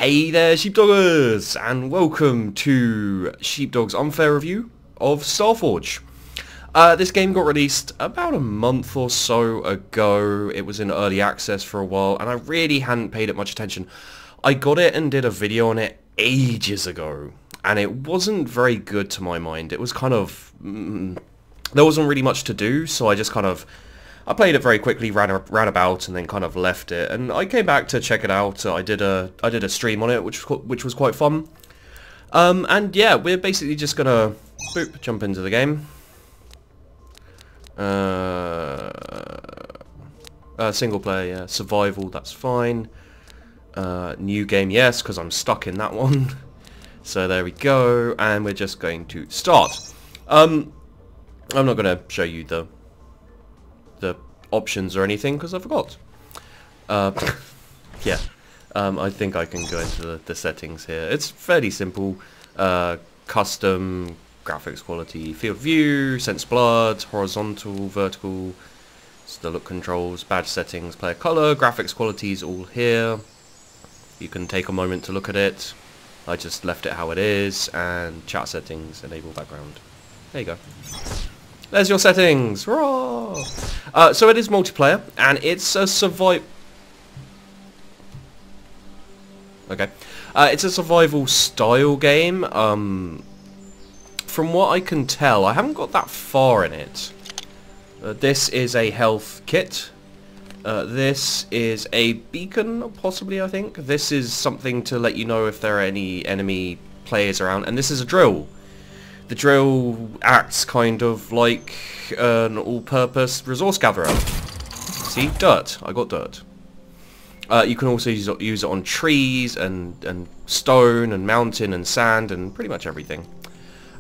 Hey there, sheepdoggers, and welcome to Sheepdog's Unfair Review of Starforge. This game got released about a month or so ago. It was in early access for a while, and I really hadn't paid it much attention. I got it and did a video on it ages ago, and it wasn't very good to my mind. It was kind of... there wasn't really much to do, so I just kind of... I played it very quickly, ran about, and then kind of left it. And I came back to check it out. I did a stream on it, which was quite fun. And yeah, we're basically just gonna jump into the game. Single player, yeah. Survival, that's fine. New game, yes, because I'm stuck in that one. So there we go, and we're just going to start. I'm not gonna show you the options or anything because I forgot. Yeah, I think I can go into the settings here. It's fairly simple. Custom, graphics quality, field view, sense blood, horizontal, vertical, it's the look controls, badge settings, player color, graphics quality is all here. You can take a moment to look at it. I just left it how it is, and chat settings, enable background. There you go. There's your settings! Hurrah! So it is multiplayer, and it's a Okay. It's a survival style game. From what I can tell, I haven't got that far in it. This is a health kit. This is a beacon, possibly, I think. This is something to let you know if there are any enemy players around, and this is a drill. The drill acts kind of like an all-purpose resource gatherer. See? Dirt. I got dirt. You can also use it on trees and stone and mountain and sand and pretty much everything.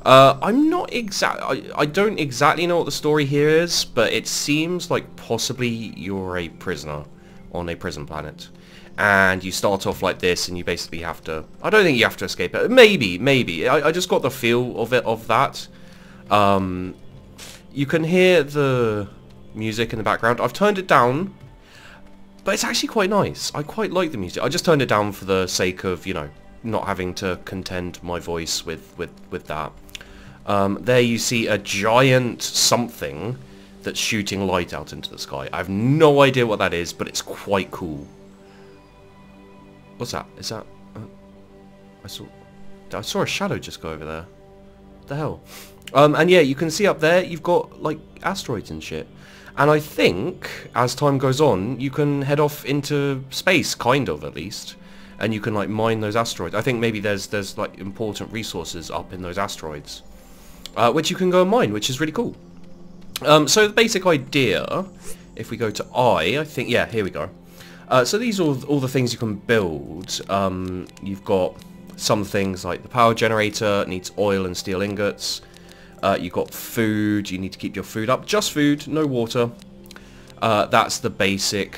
I'm not I don't exactly know what the story here is, but it seems like possibly you're a prisoner on a prison planet. And you start off like this, and you basically have to... I don't think you have to escape it. Maybe. I just got the feel of that. You can hear the music in the background. I've turned it down, but it's actually quite nice. I quite like the music. I just turned it down for the sake of, you know, not having to contend my voice with that. There you see a giant something that's shooting light out into the sky. I have no idea what that is, but it's quite cool. What's that? Is that... I saw a shadow just go over there. What the hell? And yeah, you can see up there, you've got, like, asteroids and shit. And I think, as time goes on, you can head off into space, kind of, at least. And you can, like, mine those asteroids. I think maybe there's like, important resources up in those asteroids. Which you can go and mine, which is really cool. So the basic idea, if we go to I think... Yeah, here we go. So these are all the things you can build. You've got some things like the power generator needs oil and steel ingots. You've got food. You need to keep your food up. Just food, no water. That's the basic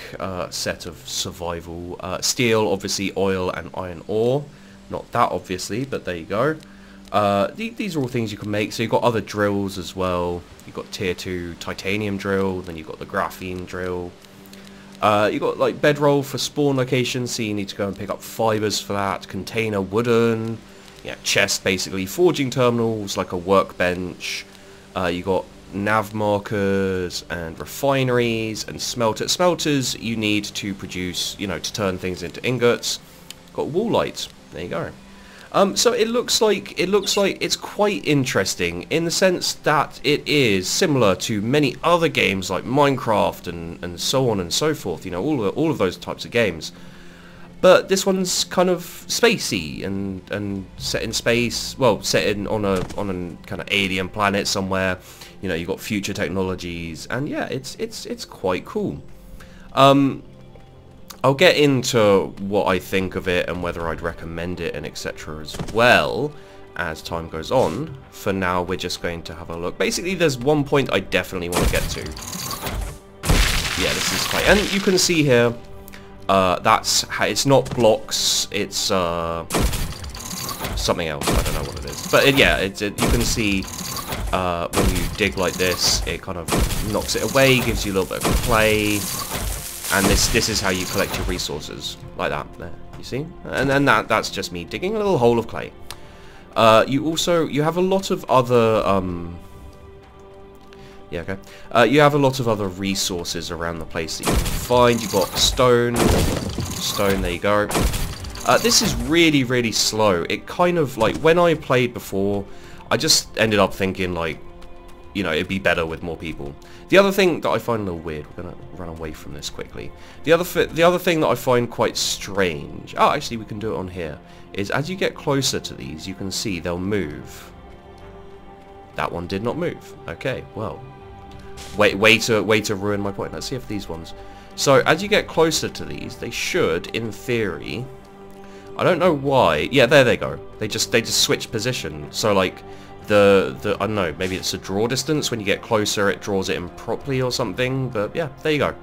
set of survival. Steel, obviously, oil and iron ore. Not that obviously, but there you go. These are all things you can make. So you've got other drills as well. You've got tier 2 titanium drill. Then you've got the graphene drill. You got like bedroll for spawn locations, so you need to go and pick up fibers for that. Container, wooden, yeah, chest basically. Forging terminals like a workbench. You got nav markers and refineries and smelters. Smelters you need to produce, you know, to turn things into ingots. Got wall lights. There you go. So it looks like it's quite interesting in the sense that it is similar to many other games like Minecraft and so on and so forth. You know, all of those types of games. But this one's kind of spacey and set in space. Well, set in on a kind of alien planet somewhere. You know, you've got future technologies, and yeah, it's quite cool. I'll get into what I think of it and whether I'd recommend it and etc. as well as time goes on. For now, we're just going to have a look. Basically, there's one point I definitely want to get to. Yeah, this is quite... And you can see here, that's how... It's not blocks, it's something else. I don't know what it is. But yeah, you can see when you dig like this, it kind of knocks it away, gives you a little bit of play. And this is how you collect your resources, like that. There, you see? And then that's just me digging a little hole of clay. You have a lot of other you have a lot of other resources around the place that you can find. You've got stone, there you go. This is really, really slow. It kind of, like, when I played before, I just ended up thinking, like, you know, it'd be better with more people. The other thing that I find a little weird, we're gonna run away from this quickly. The other thing that I find quite strange, oh, actually we can do it on here, is as you get closer to these, you can see they'll move. That one did not move. Okay, well, way to ruin my point. Let's see if these ones. So as you get closer to these, they should, in theory, I don't know why. Yeah, there they go. They just switch position. So like the I don't know, maybe it's a draw distance. When you get closer, it draws it in properly or something. But yeah, there you go.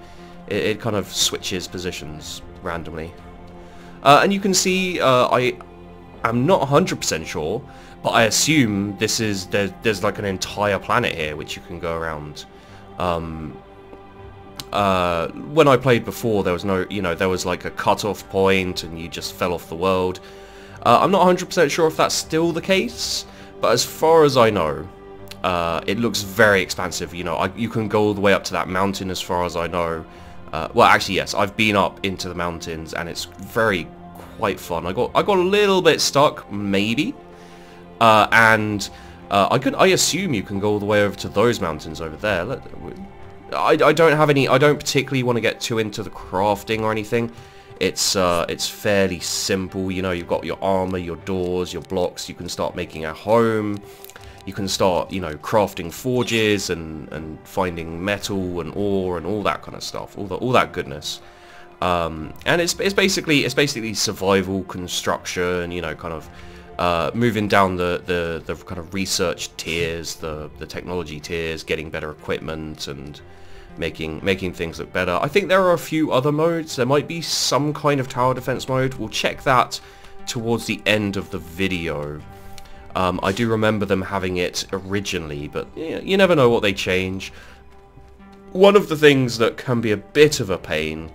It kind of switches positions randomly. And you can see, I am not 100% sure, but I assume this is there's like an entire planet here which you can go around. When I played before, there was no, you know, there was like a cut-off point and you just fell off the world. I'm not 100% sure if that's still the case, but as far as I know, it looks very expansive. You know, you can go all the way up to that mountain as far as I know. Well, actually, yes, I've been up into the mountains and it's quite fun. I got a little bit stuck, maybe, and I assume you can go all the way over to those mountains over there. I don't particularly want to get too into the crafting or anything. It's fairly simple. You know, you've got your armor, your doors, your blocks. You can start making a home. You can start, you know, crafting forges and finding metal and ore and all that kind of stuff. All that goodness. And it's basically survival construction. You know, kind of moving down the kind of research tiers, the technology tiers, getting better equipment and making things look better. I think there are a few other modes. There might be some kind of tower defense mode. We'll check that towards the end of the video. I do remember them having it originally, but yeah, you never know what they change. One of the things that can be a bit of a pain,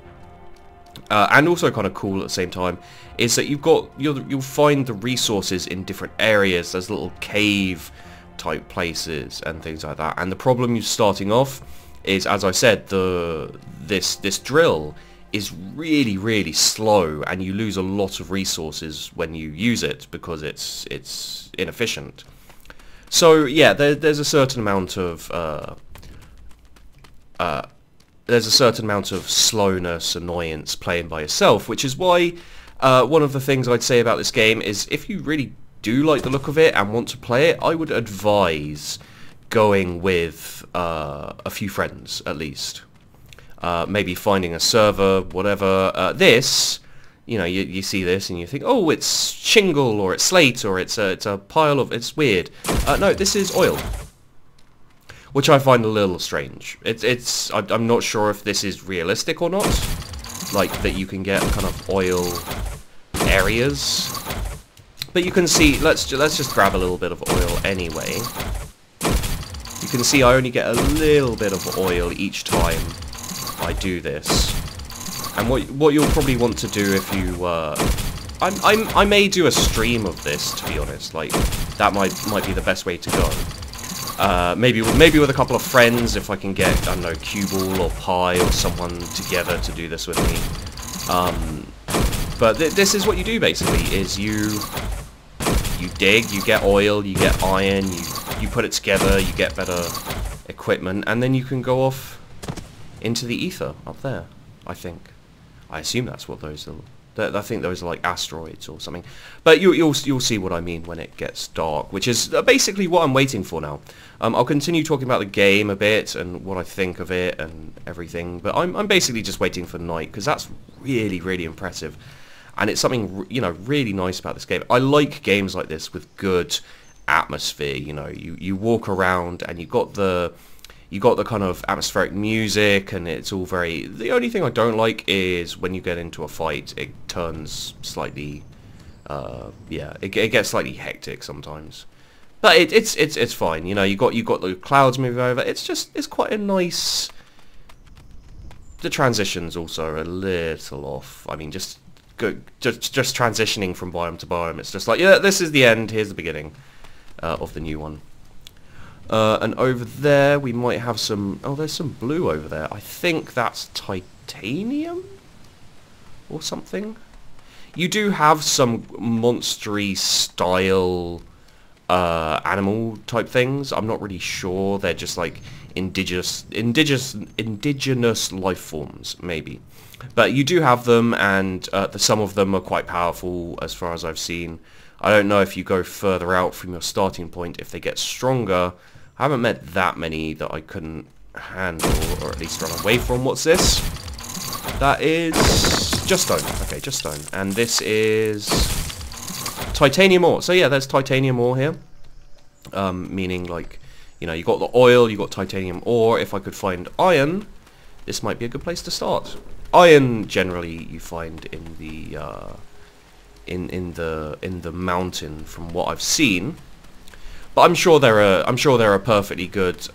and also kind of cool at the same time, is that you'll find the resources in different areas. There's little cave type places and things like that. And the problem you're starting off is, as I said, this drill is really, really slow, and you lose a lot of resources when you use it because it's inefficient. So yeah, there's a certain amount of slowness, annoyance playing by yourself, which is why one of the things I'd say about this game is, if you really do like the look of it and want to play it, I would advise going with a few friends at least. Maybe finding a server, whatever. This, you know, you see this and you think, oh, it's shingle or it's slate or it's a pile of, it's weird. No, this is oil, which I find a little strange. I'm not sure if this is realistic or not, like that you can get kind of oil areas. But you can see, let's just grab a little bit of oil anyway. You can see I only get a little bit of oil each time I do this. And what you'll probably want to do if you I may do a stream of this, to be honest. Like, that might be the best way to go. Maybe with a couple of friends, if I can get, I don't know, Cuball or Pi or someone together to do this with me. But this is what you do basically, is you dig, you get oil, you get iron, you put it together, you get better equipment, and then you can go off into the ether up there. I assume that's what those are. I think those are like asteroids or something. But you'll see what I mean when it gets dark, which is basically what I'm waiting for now. I'll continue talking about the game a bit and what I think of it and everything, but I'm basically just waiting for night, because that's really, really impressive. And it's something, you know, really nice about this game. I like games like this with good atmosphere. You know, you walk around and you got the kind of atmospheric music, and it's all very. The only thing I don't like is when you get into a fight, it turns slightly. It gets slightly hectic sometimes. But it's fine. You know, you got the clouds moving over. It's quite a nice. The transitions also are a little off. I mean, just just transitioning from biome to biome. It's just like, yeah, this is the end. Here's the beginning of the new one. And over there we might have some... Oh, there's some blue over there. I think that's titanium or something. You do have some monstery style animal type things. I'm not really sure. They're just like indigenous life forms, maybe. But you do have them, and some of them are quite powerful as far as I've seen. I don't know if you go further out from your starting point if they get stronger. I haven't met that many that I couldn't handle, or at least run away from. What's this? That is just stone. Okay, just stone. And this is titanium ore. So yeah, there's titanium ore here. Meaning, like, you know, you got the oil, you got titanium ore. If I could find iron, this might be a good place to start. Iron generally you find in the in the mountain, from what I've seen. But I'm sure there are perfectly good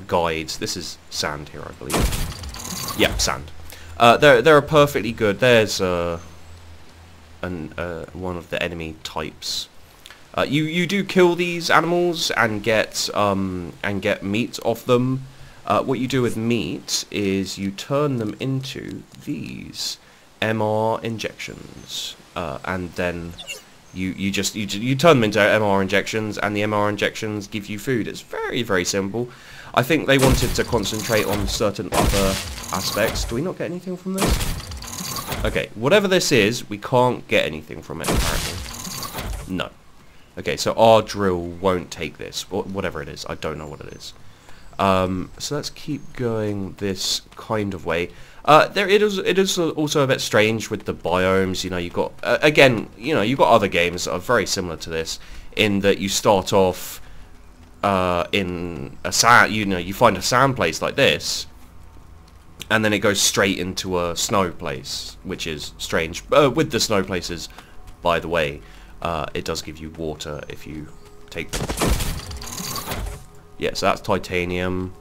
guides. This is sand here, I believe. Yeah, sand. There are perfectly good. There's one of the enemy types. You do kill these animals and get meat off them. What you do with meat is you turn them into these MR injections, and then you turn them into MR injections, and the MR injections give you food. It's very, very simple. I think they wanted to concentrate on certain other aspects. Do we not get anything from this? Okay, whatever this is, we can't get anything from it, apparently. No. Okay, so our drill won't take this, whatever it is. I don't know what it is. So let's keep going this kind of way. It is also a bit strange with the biomes. You know, you've got again, you know, you've got other games that are very similar to this, in that you start off in a sand. You know, you find a sand place like this, and then it goes straight into a snow place, which is strange. With the snow places, by the way, it does give you water if you take them. Yeah, so that's titanium.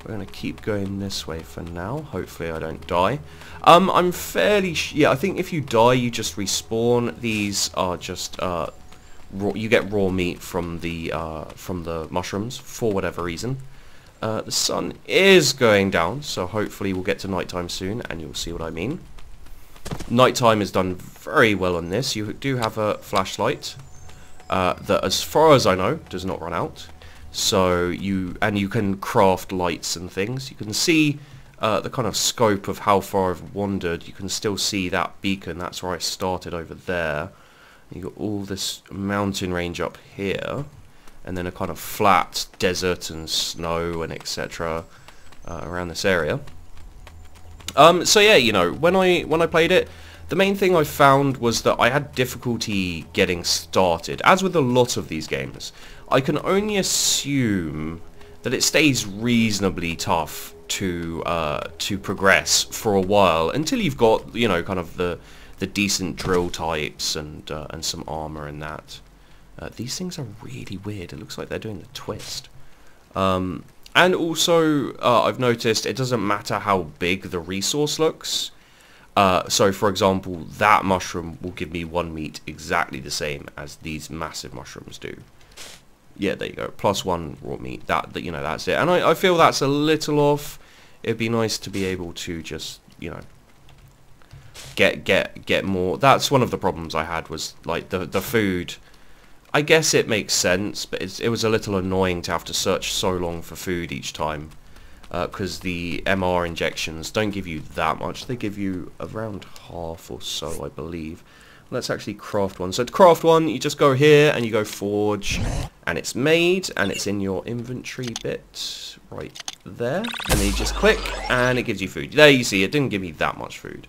We're going to keep going this way for now. Hopefully I don't die. I'm fairly... yeah, I think if you die, you just respawn. These are just... raw, you get raw meat from the mushrooms, for whatever reason. The sun is going down, so hopefully we'll get to nighttime soon, and you'll see what I mean. Nighttime is done very well on this. You do have a flashlight that, as far as I know, does not run out. So you can craft lights and things. You can see the kind of scope of how far I've wandered. You can still see that beacon. That's where I started, over there. You got all this mountain range up here, and then a kind of flat desert and snow and etc. Around this area. So yeah, you know, when I played it, the main thing I found was that I had difficulty getting started. As with a lot of these games, I can only assume that it stays reasonably tough to progress for a while, until you've got, you know, kind of the decent drill types and some armor and that. These things are really weird. It looks like they're doing the twist. And also, I've noticed it doesn't matter how big the resource looks. So, for example, that mushroom will give me 1 meat exactly the same as these massive mushrooms do. Yeah, there you go. +1 raw meat. That you know, that's it. And I feel that's a little off. It'd be nice to be able to just, you know, get more. That's one of the problems I had, was like the food. I guess it makes sense, but it was a little annoying to have to search so long for food each time, because the MR injections don't give you that much. They give you around half or so, I believe. Let's actually craft one. So to craft one, you just go here and you go forge, and it's made, and it's in your inventory bit right there, and then you just click and it gives you food. There you see, it didn't give me that much food.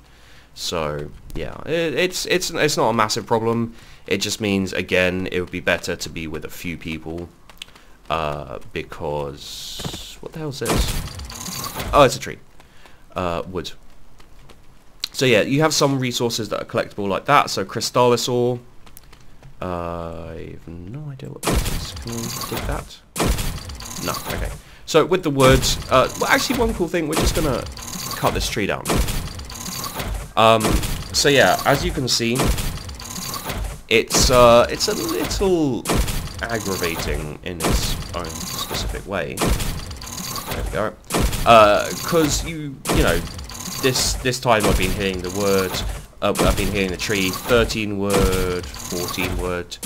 So yeah, it's not a massive problem. It just means, again, it would be better to be with a few people, because what the hell is this? Oh, it's a tree. Wood. So yeah, you have some resources that are collectible like that. So Crystallis ore. I have no idea what that is. Can we dig that? No. Okay. So with the wood, well, actually, one cool thing, we're just gonna cut this tree down. So yeah, as you can see, it's a little aggravating in its own specific way. There we go. Because you know, this time I've been hitting the word, I've been hitting the tree 13 word, 14 word,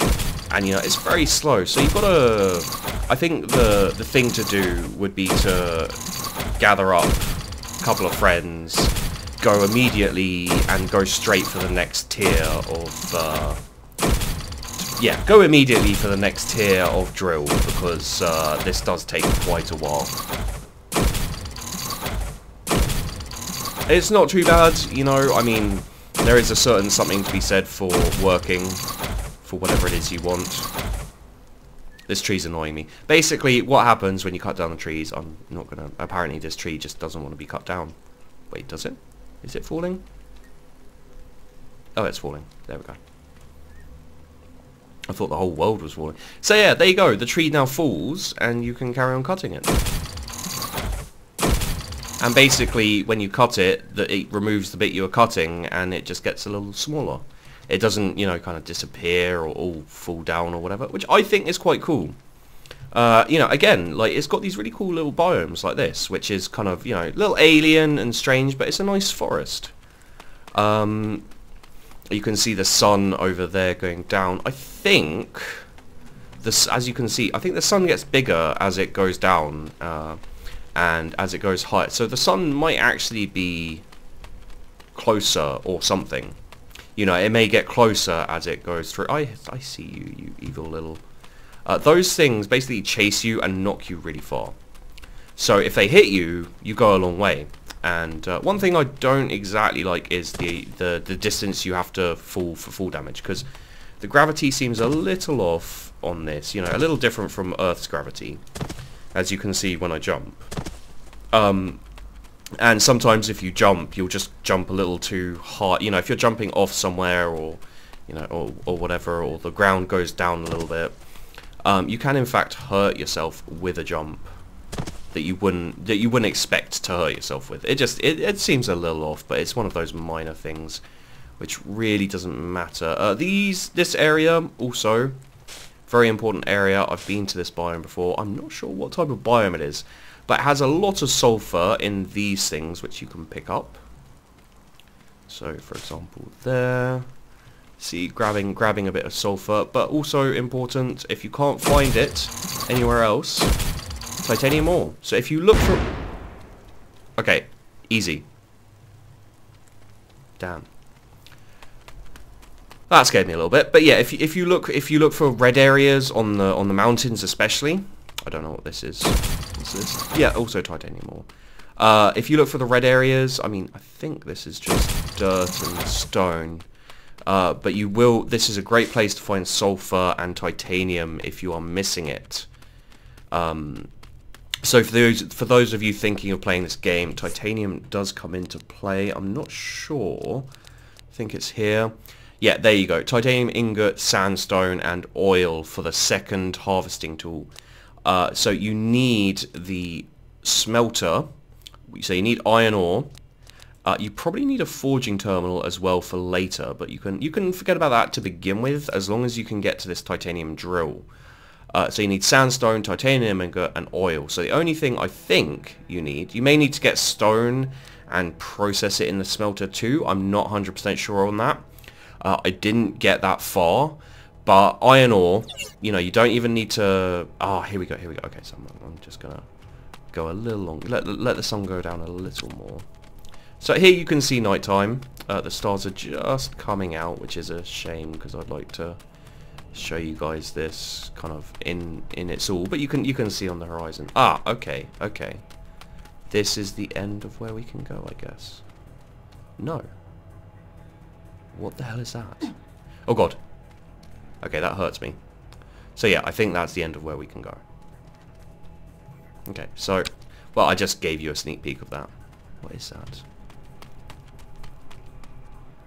and you know it's very slow. So you've got to. I think the thing to do would be to gather up a couple of friends, go immediately and go straight for the next tier of. Yeah, go immediately for the next tier of drill, because this does take quite a while. It's not too bad, you know, I mean, there is a certain something to be said for working for whatever it is you want. This tree's annoying me. Basically, what happens when you cut down the trees, I'm not gonna, apparently this tree just doesn't want to be cut down. Wait, does it? Is it falling? Oh, it's falling. There we go. I thought the whole world was falling. So yeah, there you go. The tree now falls, and you can carry on cutting it. And basically, when you cut it, it removes the bit you were cutting, and it just gets a little smaller. It doesn't, you know, kind of disappear or all fall down or whatever, which I think is quite cool. You know, again, like, it's got these really cool little biomes like this, which is kind of, you know, a little alien and strange, but it's a nice forest. You can see the sun over there going down. I think, this, as you can see, I think the sun gets bigger as it goes down, and as it goes higher. So the sun might actually be closer or something. You know, it may get closer as it goes through. I see you, you evil little... those things basically chase you and knock you really far. So if they hit you, you go a long way. And one thing I don't exactly like is the distance you have to fall for full damage, because the gravity seems a little off on this, you know, a little different from Earth's gravity, as you can see when I jump. And sometimes if you jump, you'll just jump a little too hard, you know, if you're jumping off somewhere, or, you know, or whatever, or the ground goes down a little bit, you can in fact hurt yourself with a jump that you wouldn't expect to hurt yourself with. It seems a little off, but it's one of those minor things which really doesn't matter. This area also, very important area. I've been to this biome before. I'm not sure what type of biome it is, but it has a lot of sulfur in these things which you can pick up. So for example there, see, grabbing a bit of sulfur, but also important, if you can't find it anywhere else, titanium ore. So if you look for... Okay, easy. Damn. That scared me a little bit. But yeah, if you look for red areas on the mountains especially, I don't know what this is. What's this? Yeah, also titanium ore. If you look for the red areas, I mean, I think this is just dirt and stone. But you will... This is a great place to find sulfur and titanium if you are missing it. So for those of you thinking of playing this game, titanium does come into play. I'm not sure. I think it's here. Yeah, there you go. Titanium ingot, sandstone, and oil for the second harvesting tool. So you need the smelter. So you need iron ore. You probably need a forging terminal as well for later, but you can forget about that to begin with, as long as you can get to this titanium drill. So you need sandstone, titanium ingot, and oil. So the only thing I think you may need to get stone and process it in the smelter too. I'm not 100% sure on that. I didn't get that far, but iron ore, you know, you don't even need to... Ah, here we go. Okay, so I'm just gonna go a little longer. Let the sun go down a little more. So here you can see nighttime. The stars are just coming out, which is a shame, because I'd like to show you guys this kind of in its all, but you can see on the horizon. Ah, okay. This is the end of where we can go, I guess. No. What the hell is that? Oh god. Okay, that hurts me. So yeah, I think that's the end of where we can go. Okay, so, well, I just gave you a sneak peek of that. What is that?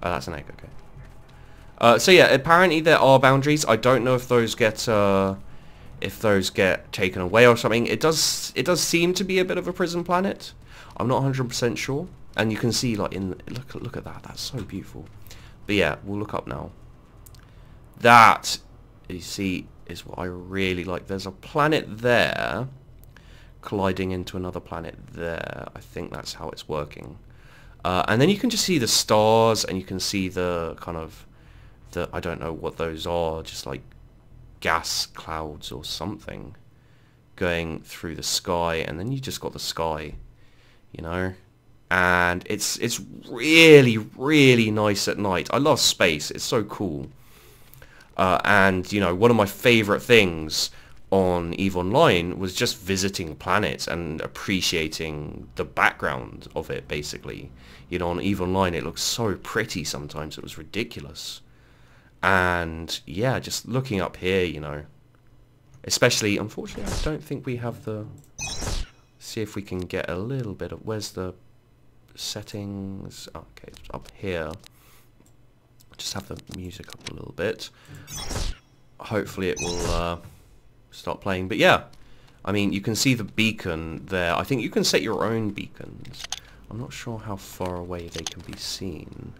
Oh, that's an egg, okay. So yeah, apparently there are boundaries. I don't know if those get taken away or something. It does seem to be a bit of a prison planet. I'm not 100% sure. And you can see, like, look at that. That's so beautiful. But yeah, we'll look up now. That, you see, is what I really like. There's a planet there colliding into another planet there. I think that's how it's working. And then you can just see the stars, and you can see the kind of I don't know what those are, just like gas clouds or something going through the sky, and then you just got the sky, you know. And it's really, really nice at night. I love space. It's so cool. And, you know, one of my favourite things on EVE Online was just visiting planets and appreciating the background of it, basically. You know, on EVE Online it looks so pretty sometimes, it was ridiculous. And, yeah, just looking up here, you know, especially, unfortunately, I don't think we have the... See if we can get a little bit of... Where's the settings? Okay, it's up here. Just have the music up a little bit. Hopefully it will start playing. But yeah, I mean, you can see the beacon there. I think you can set your own beacons. I'm not sure how far away they can be seen,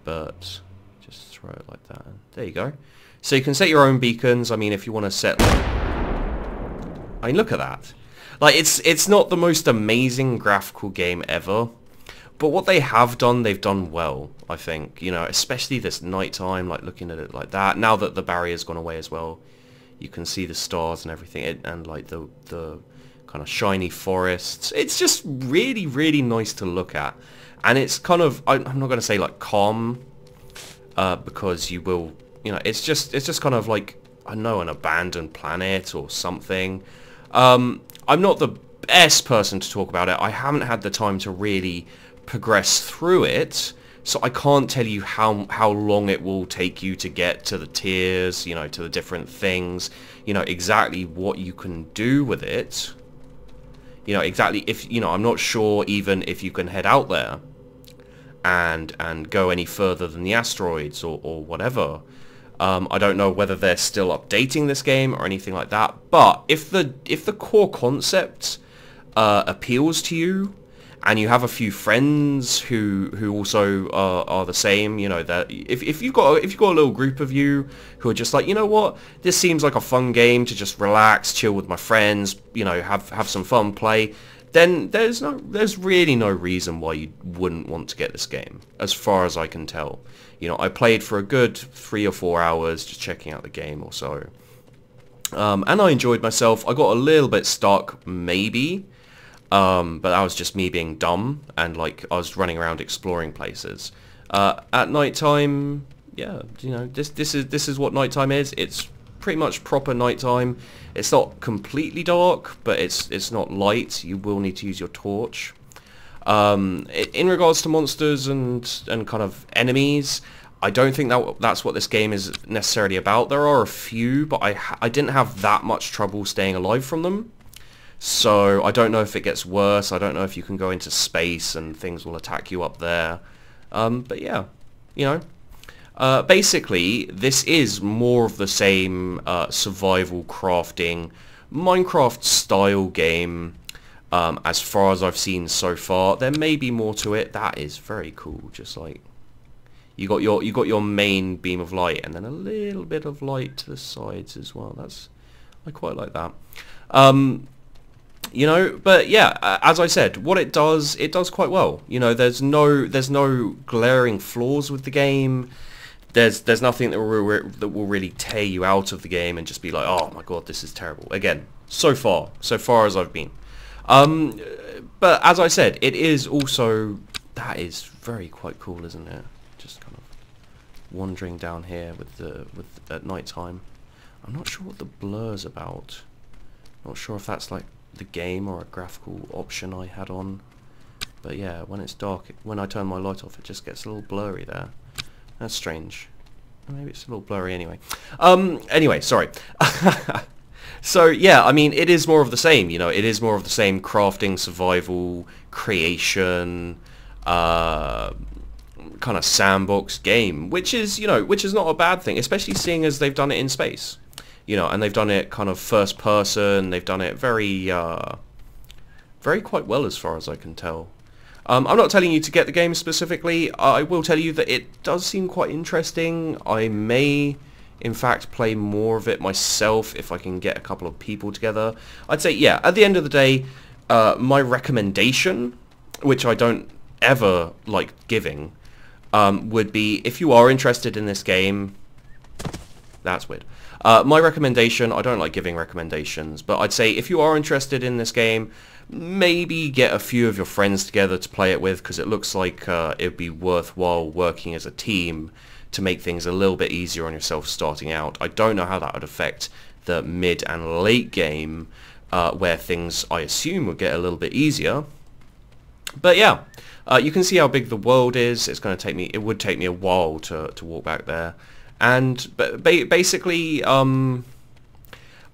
but just throw it like that. There you go. So you can set your own beacons. I mean, if you want to set... I mean, look at that. Like, it's not the most amazing graphical game ever, but what they have done, they've done well, I think. You know, especially this nighttime, like looking at it like that. Now that the barrier's gone away as well, you can see the stars and everything, and like the kind of shiny forests. It's just really, really nice to look at. And it's kind of, I'm not going to say like calm, because you will, you know, it's just kind of like, I don't know, an abandoned planet or something. I'm not the best person to talk about it. I haven't had the time to really progress through it, so I can't tell you how long it will take you to get to the tiers, you know, to the different things, you know, exactly what you can do with it. You know, exactly, if, you know, I'm not sure even if you can head out there and go any further than the asteroids or whatever. I don't know whether they're still updating this game or anything like that, but if the core concept appeals to you, and you have a few friends who also are the same, you know, that if you've got a little group of you who are just like, you know what, this seems like a fun game to just relax, chill with my friends, you know, have some fun, play, then there's really no reason why you wouldn't want to get this game, as far as I can tell. You know, I played for a good 3 or 4 hours just checking out the game or so. And I enjoyed myself. I got a little bit stuck, maybe. But that was just me being dumb, and like I was running around exploring places. At nighttime, yeah, you know, this is what nighttime is. It's pretty much proper nighttime. It's not completely dark, but it's not light. You will need to use your torch. In regards to monsters and kind of enemies, I don't think that's what this game is necessarily about. There are a few, but I didn't have that much trouble staying alive from them. So I don't know if it gets worse. I don't know if you can go into space and things will attack you up there. But yeah, you know, basically this is more of the same survival crafting Minecraft style game. As far as I've seen so far, there may be more to it. That is very cool. Just like you got your main beam of light, and then a little bit of light to the sides as well. I quite like that. You know, but yeah, as I said, what it does quite well. You know, there's no glaring flaws with the game. There's nothing that will really tear you out of the game and just be like, oh my god, this is terrible. Again, so far as I've been. But as I said, it is also, that is very quite cool, isn't it? Just kind of wandering down here at night time. I'm not sure what the blur's about. Not sure if that's like the game or a graphical option I had on. But yeah, when it's dark, when I turn my light off, it just gets a little blurry there. That's strange. Maybe it's a little blurry anyway. Anyway, sorry. So yeah, I mean, it is more of the same, you know, it is more of the same crafting, survival, creation, kind of sandbox game, which is, you know, which is not a bad thing, especially seeing as they've done it in space. You know, and they've done it kind of first person, they've done it very quite well as far as I can tell. I'm not telling you to get the game specifically. I will tell you that it does seem quite interesting. I may, in fact, play more of it myself if I can get a couple of people together. I'd say, yeah, at the end of the day, my recommendation, which I don't ever like giving, would be if you are interested in this game. That's weird. My recommendation, I don't like giving recommendations, but I'd say if you are interested in this game, maybe get a few of your friends together to play it with, because it looks like it would be worthwhile working as a team to make things a little bit easier on yourself starting out. I don't know how that would affect the mid and late game, where things, I assume, would get a little bit easier. But yeah, you can see how big the world is. It's going to take me, it would take me a while to walk back there. And basically, I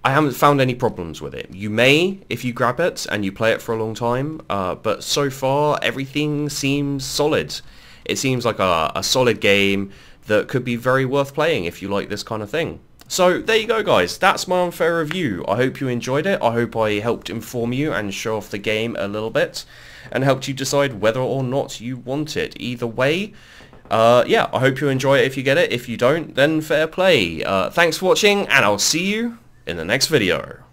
haven't found any problems with it. You may, if you grab it and you play it for a long time, but so far everything seems solid. It seems like a solid game that could be very worth playing if you like this kind of thing. So there you go, guys. That's my unfair review. I hope you enjoyed it. I hope I helped inform you and show off the game a little bit and helped you decide whether or not you want it. Either way, yeah, I hope you enjoy it if you get it. If you don't, then fair play. Thanks for watching, and I'll see you in the next video.